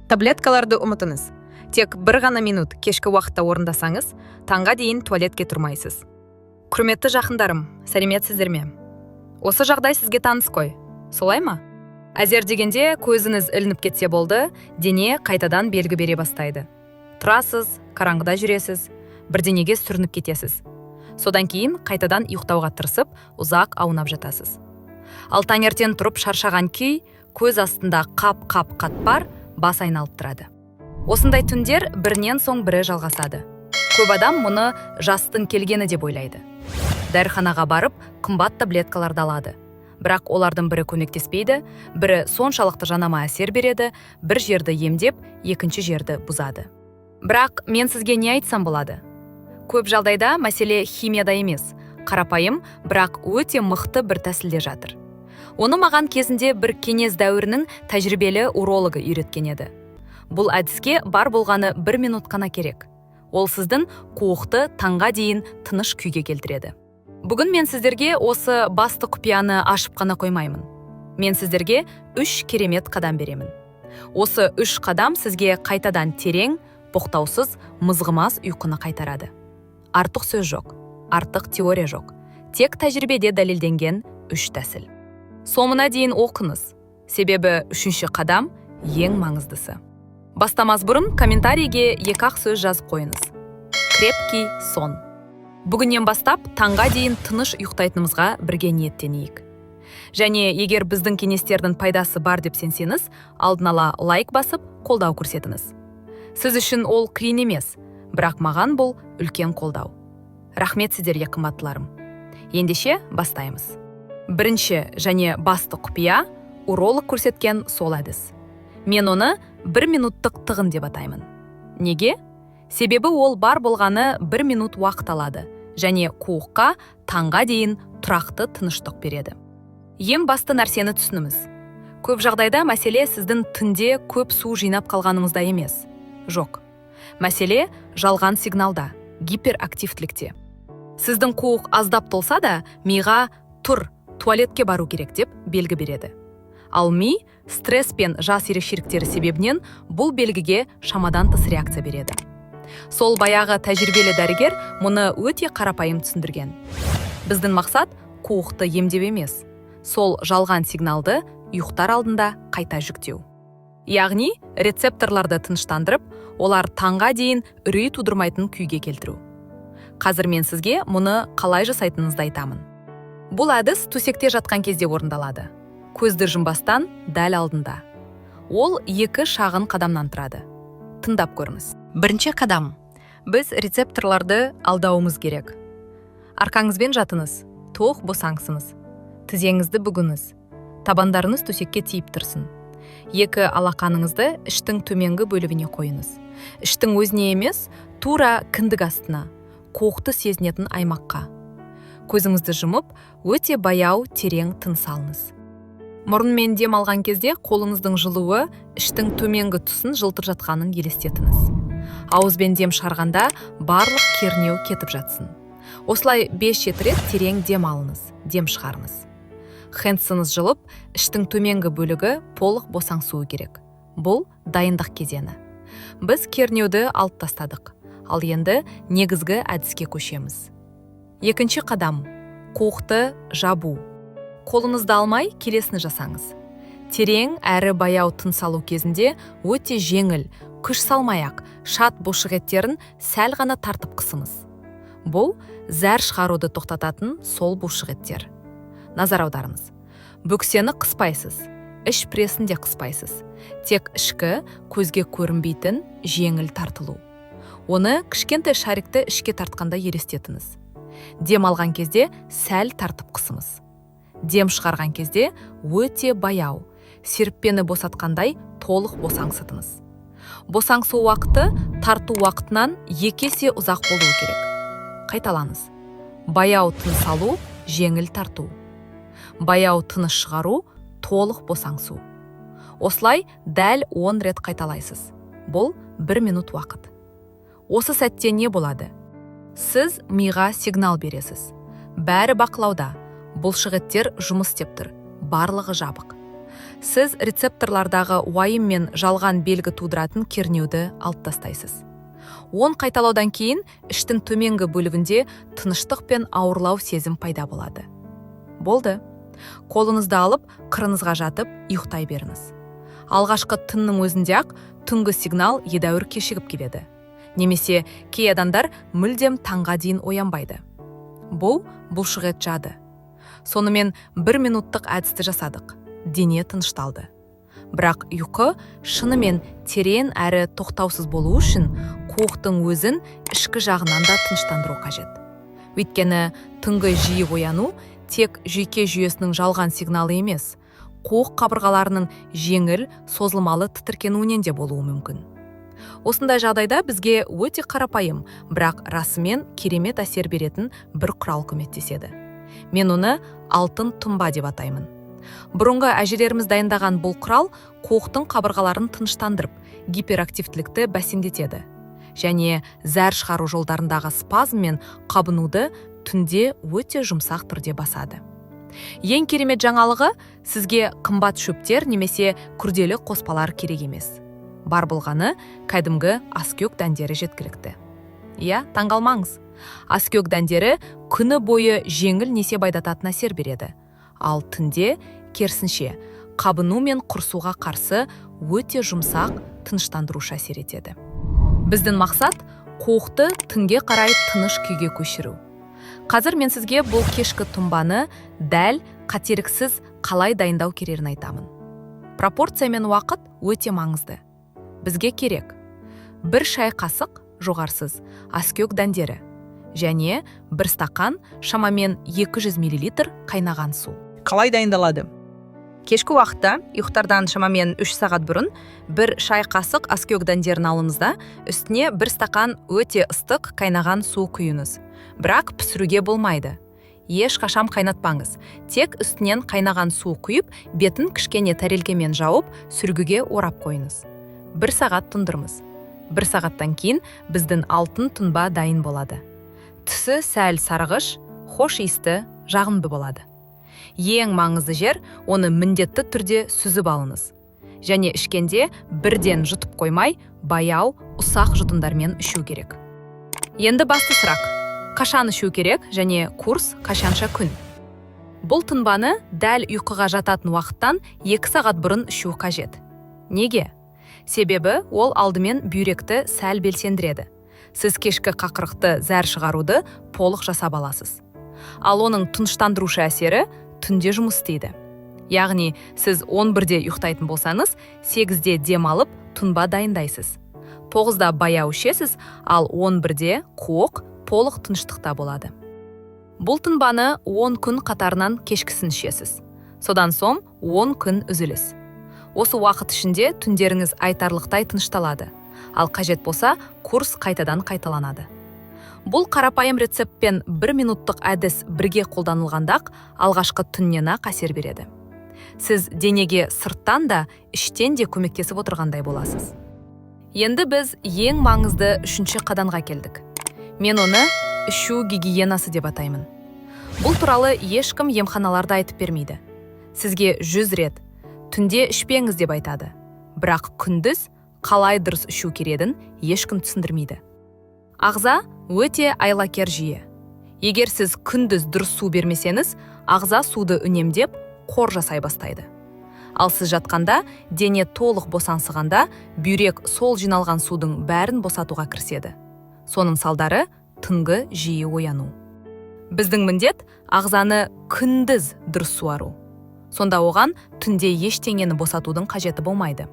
Таблеткаларды ұмытыңыз. Тек бір ғана минут кешкі уақытта орындасаңыз, таңға дейін туалетке тұрмайсыз. Құрметті жақындарым, сәлеметсіздер ме? Осы жағдай сізге таныс қой, солай ма? Әзер дегенде көзіңіз ілініп кетсе болды, дене қайтадан белгі бере бастайды. Тұрасыз, қараңғыда жүресіз, бірдеңеге сүрініп кетесіз. Содан кейін қайтадан ұйықтауға тырысып, ұзақ аунап жатасыз. Ал таңертең тұрып шаршаған күй, көз астында қап-қап қатпар, бас айналып тұрады. Осындай түндер бірінен соң бірі жалғасады. Көп адам мұны жастың келгені деп ойлайды. Дәріханаға барып, қымбат таблеткаларды алады. Бірақ олардың бірі көмектеспейді, бірі соншалықты жанама әсер береді, бір жерді емдеп, екінші жерді бұзады. Бірақ мен сізге не айтсам болады? Көп жағдайда мәселе химияда емес, қарапайым, бірақ өте мықты бір тәсілде жатыр. Оны маған кезінде бір кеңес дәуірінің тәжірибелі урологы үйреткен еді. Бұл әдіске бар болғаны 1 минут қана керек. Ол сіздің қуықты таңға дейін тыныш күйге келтіреді. Бүгін мен сіздерге осы басты құпияны ашып қана қоймаймын. Мен сіздерге 3 керемет қадам беремін. Осы 3 қадам сізге қайтадан терең, боқтаусыз, мызғымас ұйқыны қайтарады. Артық сөз жоқ, артық теория жоқ. Тек тәжірибеде дәлелденген 3 тәсіл. Соңына дейін оқыңыз, себебі 3-ші қадам ең маңыздысы. Бастамас бұрын комментарийге 2 сөз жазып қойыңыз. Крепкий сон. Бүгіннен бастап таңға дейін тыныш ұйықтайтынымызға бірге ниеттенейік. Және егер біздің кеңестердің пайдасы бар деп сенсеңіз, алдын ала лайк басып, қолдау көрсетіңіз. Сіз үшін ол қиын емес, бірақ маған бұл үлкен қолдау. Рахмет сіздерге, қымбаттыларым. Ендеше бастаймыз. Бірінші және басты құпия уролог көрсеткен сол әдіс. Мен оны 1 минуттық тығын деп атаймын. Неге? Себебі ол бар болғаны 1 минут уақыт алады және қуыққа таңға дейін тұрақты тыныштық береді. Ең басты нәрсені түсініңіз. Көп жағдайда мәселе сіздің түнде көп су жинап қалғаныңызда емес. Жоқ. Мәселе жалған сигналда, гиперактивтілікте. Сіздің қуық аздап толса да, миға тұр, туалетке бару керек деп белгі береді. Ал ми стресс пен жас ерекшеліктері себебінен бұл белгіге шамадан тыс реакция береді. Сол баяғы тәжірибелі дәрігер мұны өте қарапайым түсіндірген. Біздің мақсат қуықты емдеу емес, сол жалған сигналды ұйықтар алдында қайта жүктеу. Яғни рецепторларды тыныштандырып, олар таңға дейін үрей тудырмайтын күйге келтіру. Қазір мен сізге мұны қалай жасайтыныңызды айтамын. Бұл әдіс төсекте жатқан кезде орындалады. Көзді жұмбастан дәл алдында. Ол 2 шағын қадамнан тұрады. Тыңдап көріңіз. Бірінші қадам. Біз рецепторларды алдауымыз керек. Арқаңызбен жатыңыз, тоқ босаңсыңыз. Тізеңізді бүгіңіз. Табандарыңыз төсекке тиіп тұрсын. 2 алақаныңызды іштің төменгі бөлігіне қойыңыз. Іштің өзіне емес, тура кіндік астына, қуықты сезінетін аймаққа. Көзіңізді жұмып, өте баяу, терең тыныс алыңыз. Мұрынмен дем алған кезде қолыңыздың жылуы іштің төменгі тұсын жылтыр жатқанын елестетіңіз. Ауызбен дем шығарғанда барлық кернеу кетіп жатсын. Осылай 5-7 рет терең дем алыңыз, дем шығарыңыз. Хэнсіңіз жылып, іштің төменгі бөлігі толық босаңсуы керек. Бұл дайындық кезеңі. Біз кернеуді алып тастадық, ал енді негізгі әдіске көшеміз. Екінші қадам. Қуықты жабу. Қолыңызды алмай, келесіні жасаңыз. Терең әрі баяу тыныс алу кезінде өте жеңіл, күш салмай-ақ шат бұлшық еттерін сәл ғана тартып қысыңыз. Бұл зәр шығаруды тоқтататын сол бұлшық еттер. Назар аударыңыз. Бөксені қыспайсыз, іш прессін де қыспайсыз. Тек ішкі, көзге көрінбейтін жеңіл тартылу. Оны кішкентай шарикті ішке тартқанда елестетіңіз. Дем алған кезде сәл тартып қысыңыз. Дем шығарған кезде өте баяу, серіппені босатқандай толық босаңсытыңыз. Босаңсу уақыты тарту уақытынан 2 есе ұзақ болуы керек. Қайталаңыз. Баяу тыныс алу, жеңіл тарту. Баяу тыныс шығару, толық босаңсу. Осылай дәл 10 рет қайталайсыз. Бұл 1 минут уақыт. Осы сәтте не болады? Сіз миға сигнал бересіз. Бәрі бақылауда. Бұлшық еттер жұмыс істеп тұр. Барлығы жабық. Сіз рецепторлардағы уайым мен жалған белгі тудыратын кернеуді алып тастайсыз. 10 қайталаудан кейін іштің төменгі бөлігінде тыныштық пен ауырлау сезім пайда болады. Болды. Қолыңызды алып, қырыңызға жатып, ұйықтай беріңіз. Алғашқы тынның өзінде ақ түнгі сигнал едәуір кешігіп келеді. Немесе кей адамдар мүлдем таңға дейін оянбайды. Бұл бұлшық жады. Сонымен 1 минуттық әдісті жасадық. Дене тынышталды. Бірақ ұйқы шынымен терең әрі тоқтаусыз болу үшін қуықтың өзін ішкі жағынан да тыныштандыру қажет. Өйткені түнгі жиі ояну тек жүйке жүйесінің жалған сигналы емес, қуық қабырғаларының жеңіл, созылмалы тітіркенуінен де болуы мүмкін. Осындай жағдайда бізге өте қарапайым, бірақ расымен керемет әсер беретін бір құрал көмектеседі. Мен оны алтын тұнба деп атаймын. Бұрынғы әжелеріміз дайындаған бұл құрал қуықтың қабырғаларын тыныштандырып, гиперактивтілікті бәсеңдетеді. Және зәр шығару жолдарындағы спазм мен қабынуды түнде өте жұмсақ түрде басады. Ең керемет жаңалығы, сізге қымбат шөптер немесе күрделі қоспалар керек емес. Бар болғаны кәдімгі аскөк дәндері жеткілікті. Иә, таңғалмаңыз. Аскөк дәндері күні бойы жеңіл несеп айдататын әсер береді. Ал түнде керісінше қабыну мен құрсуға қарсы өте жұмсақ тыныштандырушы әсер етеді. Біздің мақсат қуықты түнге қарай тыныш күйге көшіру. Қазір мен сізге бұл кешкі тұнбаны дәл қателіксіз қалай дайындау керегін айтамын. Пропорция мен уақыт өте маңызды. Бізге керек 1 шай қасық жоғарсыз аскөк дәндері және 1 стақан шамамен 200 мл қайнаған су. Қалай дайындалады? Кешкі уақытта ұйықтардан шамамен 3 сағат бұрын 1 шай қасық аскөк дәндерін алыңыз да үстіне 1 стақан өте ыстық қайнаған су құйыңыз. Бірақ пісіруге болмайды. Ешқашан қайнатпаңыз. Тек үстінен қайнаған су құйып, бетін кішкене тәрелкемен жауып, сүргіге орап қойыңыз. 1 сағат тұндырыңыз. 1 сағаттан кейін біздің алтын тұнба дайын болады. Түсі сәл сарғыш, хош иісті, жағымды болады. Ең маңызды жер, оны міндетті түрде сүзіп алыңыз. Және ішкенде бірден жұтып қоймай, баяу, ұсақ жұтындармен ішу керек. Енді басты сұрақ. Қашан ішу керек және курс қашанша күн? Бұл тұнбаны дәл ұйқыға жататын уақыттан 2 сағат бұрын ішу қажет. Неге? Себебі ол алдымен бүйректі сәл белсендіреді. Сіз кешкі қақырықты зәр шығаруды толық жасап аласыз. Ал оның тыныштандырушы әсері түнде жұмыс істейді. Яғни, сіз 11-де ұйықтайтын болсаңыз, 8-де дем алып, тұнба дайындайсыз. 9-да баяу ішесіз, ал 11-де қуық толық тыныштықта болады. Бұл тұнбаны 10 күн қатарынан кешкісін ішесіз. Содан соң 10 күн үзіліс. Осы уақыт ішінде түндеріңіз айтарлықтай тынышталады. Ал қажет болса, курс қайтадан қайталанады. Бұл қарапайым рецептпен 1 минуттық әдіс бірге қолданылғандақ алғашқы түннен ақ әсер береді. Сіз денеге сырттан да, іштен де көмектесіп отырғандай боласыз. Енді біз ең маңызды 3-ші қадамға келдік. Мен оны ішу гигиенасы деп атаймын. Бұл туралы ешкім емханаларда айтып бермейді. Сізге 100 рет түнде ішпеңіз деп айтады. Бірақ күндіз қалай дұрыс ішу керегін ешкім түсіндірмейді. Ағза өте айлакер жүйе. Егер сіз күндіз дұрыс су бермесеңіз, ағза суды үнемдеп, қор жасай бастайды. Ал сіз жатқанда, дене толық босаңсығанда, бүйрек сол жиналған судың бәрін босатуға кіріседі. Соның салдары түнгі жиі ояну. Біздің міндет ағзаны күндіз дұрыс суару. Сонда оған түнде ештеңені босатудың қажеті болмайды.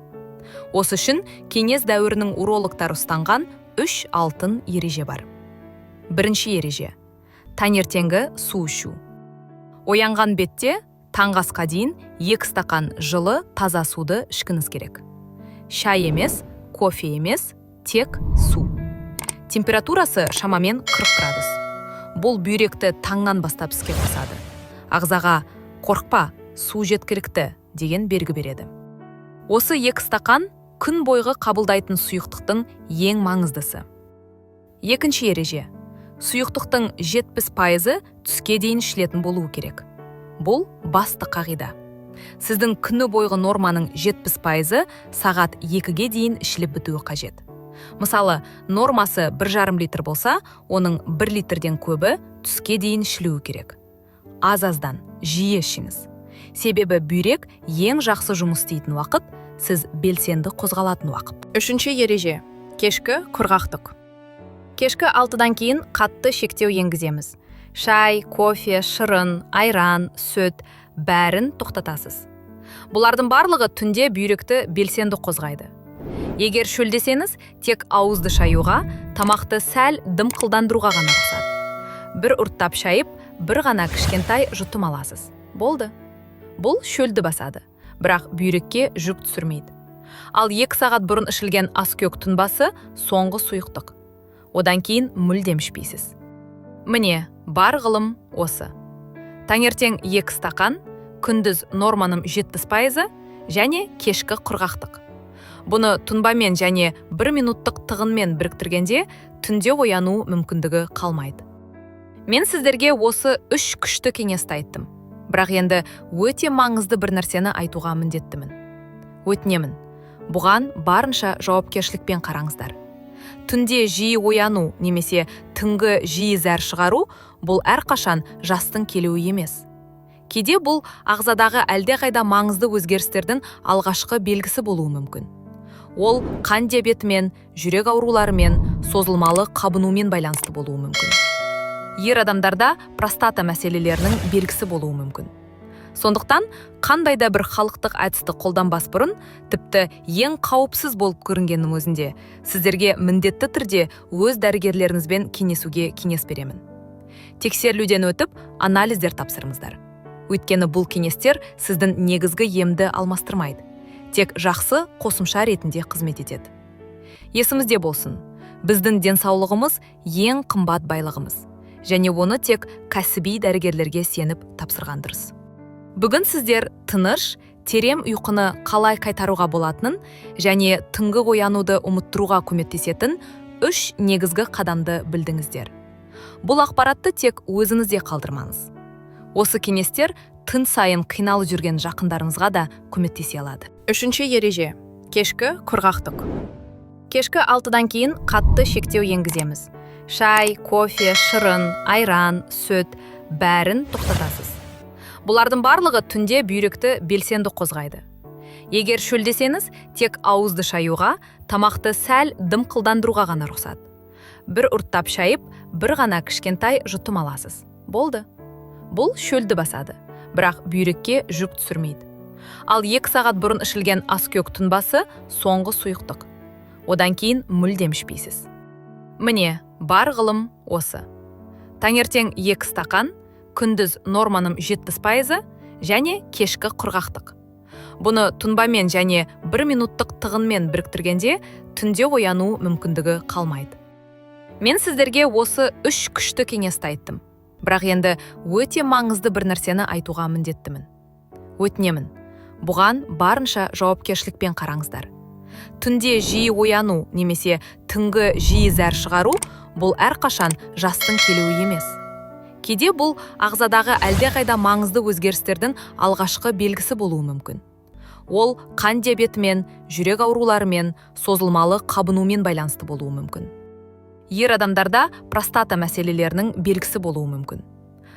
Осы үшін кеңес дәуірінің урологтары ұстанған 3 алтын ереже бар. Бірінші ереже. Таңертеңгі су ішу. Оянған бетте таңғы асқа дейін 2 стақан жылы таза суды ішкіңіз керек. Шай емес, кофе емес, тек су. Температурасы шамамен 40 градус. Бұл бүйректі таңнан бастап іске қосады. Ағзаға қорықпа, су жеткілікті деген белгі береді. Осы 2 стақан күн бойғы қабылдайтын сұйықтықтың ең маңыздысы. Екінші ереже. Сұйықтықтың 70% түске дейін ішілетін болуы керек. Бұл басты қағида. Сіздің күні бойғы норманың 70% сағат 2-ге дейін ішіліп бітуі қажет. Мысалы, нормасы 1,5 литр болса, оның 1 литрден көбі түске дейін ішілуі керек. Аз-аздан, жиі ішіңіз. Себебі бүйрек ең жақсы жұмыс істейтін уақыт, сіз белсенді қозғалатын уақыт. Үшінші ереже. Кешкі құрғақтық. Кешкі 6-дан кейін қатты шектеу енгіземіз. Шай, кофе, шырын, айран, сүт бәрін тоқтатасыз. Бұлардың барлығы түнде бүйректі белсенді қозғайды. Егер шөлдесеңіз, тек ауызды шаюға, тамақты сәл дымқылдандыруға ғана рұқсат. Бір ұрттап шайып, бір ғана кішкентай жұтым аласыз. Болды. Бұл шөлді басады, бірақ бүйрекке жүк түсірмейді. Ал 2 сағат бұрын ішілген аскөк тұнбасы соңғы сұйықтық. Одан кейін мүлдем ішпейсіз. Міне, бар ғылым осы. Таңертең 2 стақан, күндіз норманым 70% және кешкі құрғақтық. Бұны тұнбамен және 1 минуттық тығынмен біріктіргенде түнде ояну мүмкіндігі қалмайды. Мен сіздерге осы 3 күшті кеңесті айттым. Бірақ енді өте маңызды бір нәрсені айтуға міндеттімін. Өтінемін, бұған барынша жауапкершілікпен қараңыздар. Түнде жиі ояну немесе түнгі жиі зәр шығару бұл әрқашан жастың келуі емес. Кейде бұл ағзадағы әлдеқайда маңызды өзгерістердің алғашқы белгісі болуы мүмкін. Ол қан диабетімен, жүрек ауруларымен, созылмалы қабынумен байланысты болуы мүмкін. Ер адамдарда простата мәселелерінің белгісі болуы мүмкін. Сондықтан, қандай да бір халықтық әдісті қолданбас бұрын, тіпті ең қауіпсіз болып көрінгеннің өзінде, сіздерге міндетті түрде өз дәрігерлеріңізбен кеңесуге кеңес беремін. Тексерілуден өтіп, анализдер тапсырыңыздар. Өйткені бұл кеңестер сіздің негізгі емді алмастырмайды. Тек жақсы қосымша ретінде қызмет етеді. Есімізде болсын, біздің денсаулығымыз ең қымбат байлығымыз, және оны тек кәсіби дәрігерлерге сеніп тапсырған дұрыс. Бүгін сіздер тыныш, терем ұйқыны қалай қайтаруға болатынын және түнгі оянуды ұмыттыруға көмектесетін 3 негізгі қадамды білдіңіздер. Бұл ақпаратты тек өзіңізде қалдырмаңыз. Осы кеңестер түн сайын қиналып жүрген жақындарыңызға да көмектесе алады. Үшінші ереже. Кешкі құрғақтық. Кешкі 6-дан кейін қатты шектеу енгіземіз. Шай, кофе, шырын, айран, сүт бәрін тоқтатасыз. Бұлардың барлығы түнде бүйректі белсенді қозғайды. Егер шөлдесеңіз, тек ауызды шаюға, тамақты сәл дымқылдандыруға ғана рұқсат. Бір ұрттап шайып, бір ғана кішкентай жұтым аласыз. Болды. Бұл шөлді басады, бірақ бүйрекке жүк түсірмейді. Ал 2 сағат бұрын ішілген аскөк тұнбасы соңғы сұйықтық. Одан кейін мүлдем ішпейсіз. Міне, бар ғылым осы. Таңертең 2 стақан, күндіз норманым 70% және кешкі құрғақтық. Бұны тұнбамен және 1 минуттық тығынмен біріктіргенде түнде ояну мүмкіндігі қалмайды. Мен сіздерге осы 3 күшті кеңесті айттым. Бірақ енді өте маңызды бір нәрсені айтуға міндеттімін. Өтінемін, бұған барынша жауапкершілікпен қараңыздар. Түнде жиі ояну немесе түнгі жиі зәр шығару бұл әрқашан жастың келуі емес. Кейде бұл ағзадағы әлдеқайда маңызды өзгерістердің алғашқы белгісі болуы мүмкін. Ол қан диабетімен, жүрек ауруларымен, созылмалы қабынумен байланысты болуы мүмкін. Ер адамдарда простата мәселелерінің белгісі болуы мүмкін.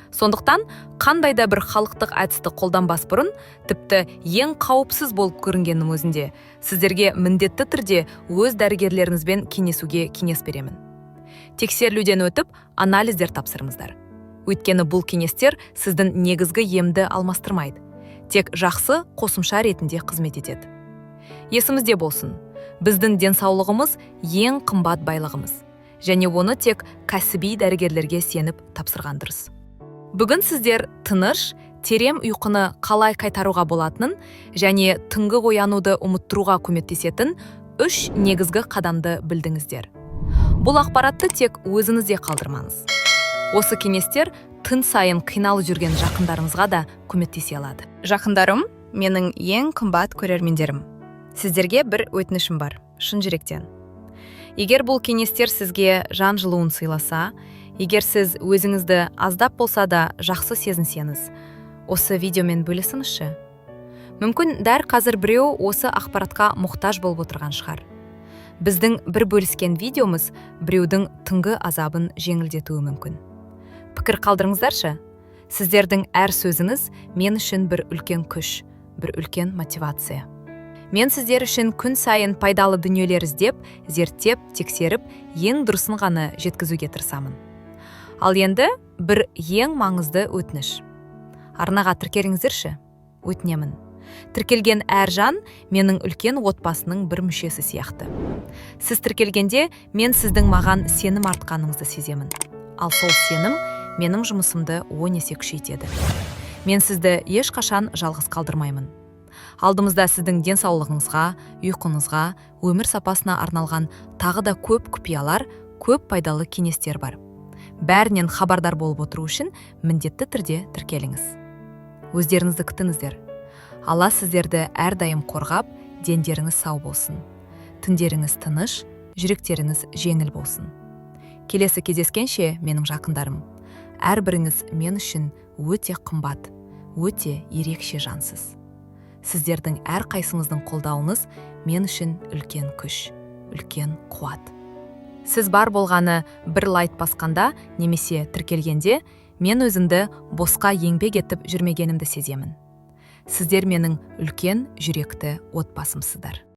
Сондықтан, қандай да бір халықтық әдісті қолданбас бұрын, тіпті ең қауіпсіз болып көрінгеннің өзінде, сіздерге міндетті түрде өз дәрігерлеріңізбен кеңесуге кеңес беремін. Тексерілуден өтіп, анализдер тапсырыңыздар. Өйткені бұл кеңестер сіздің негізгі емді алмастырмайды. Тек жақсы қосымша ретінде қызмет етеді. Есімізде болсын, біздің денсаулығымыз ең қымбат байлығымыз, және оны тек кәсіби дәрігерлерге сеніп тапсырған дұрыс. Бүгін сіздер тыныш, терем ұйқыны қалай қайтаруға болатынын және түнгі оянуды ұмыттыруға көмектесетін 3 негізгі қадамды білдіңіздер. Бұл ақпаратты тек өзіңізде қалдырмаңыз. Осы кеңестер түн сайын қиналып жүрген жақындарыңызға да көмектесе алады. Жақындарым, менің ең қымбат көрермендерім. Сіздерге бір өтінішім бар, шын жүректен. Егер бұл кеңестер сізге жан жылуын сыйласа, егер сіз өзіңізді аздап болса да жақсы сезінсеңіз, осы видеомен бөлісіңізші. Мүмкін дәр қазір біреу осы ақпаратқа мұқтаж болып отырған шығар. Біздің бір бөліскен видеомыз біреудің түнгі азабын жеңілдетуі мүмкін. Пікір қалдырыңыздаршы. Сіздердің әр сөзіңіз мен үшін бір үлкен күш, бір үлкен мотивация. Мен сіздер үшін күн сайын пайдалы дүниелер іздеп, зерттеп, тексеріп, ең дұрысын ғана жеткізуге тырысамын. Ал енді бір ең маңызды өтініш. Арнаға тіркеліңіздерші, өтінемін. Тіркелген әр жан менің үлкен отбасының бір мүшесі сияқты. Сіз тіркелгенде мен сіздің маған сенім артқаныңызды сеземін. Ал сол сенім менің жұмысымды 10 есе күшейтеді. Мен сізді ешқашан жалғыз қалдырмаймын. Алдымызда сіздің денсаулығыңызға, ұйқыңызға, өмір сапасына арналған тағы да көп құпиялар, көп пайдалы кеңестер бар. Бәрінен хабардар болып отыру үшін міндетті түрде тіркеліңіз. Өздеріңізді күтіңіздер. Алла сіздерді әрдайым қорғап, дендеріңіз сау болсын. Түндеріңіз тыныш, жүректеріңіз жеңіл болсын. Келесі кездескенше, менің жақындарым, әрбіріңіз мен үшін өте қымбат, өте ерекше жансыз. Сіздердің әр қайсыңыздың қолдауыңыз мен үшін үлкен күш, үлкен қуат. Сіз бар болғаны бір лайк басқанда немесе тіркелгенде, мен өзімді босқа еңбек етіп жүрмегенімді сеземін. Сіздер менің үлкен жүректі отбасымсыздар.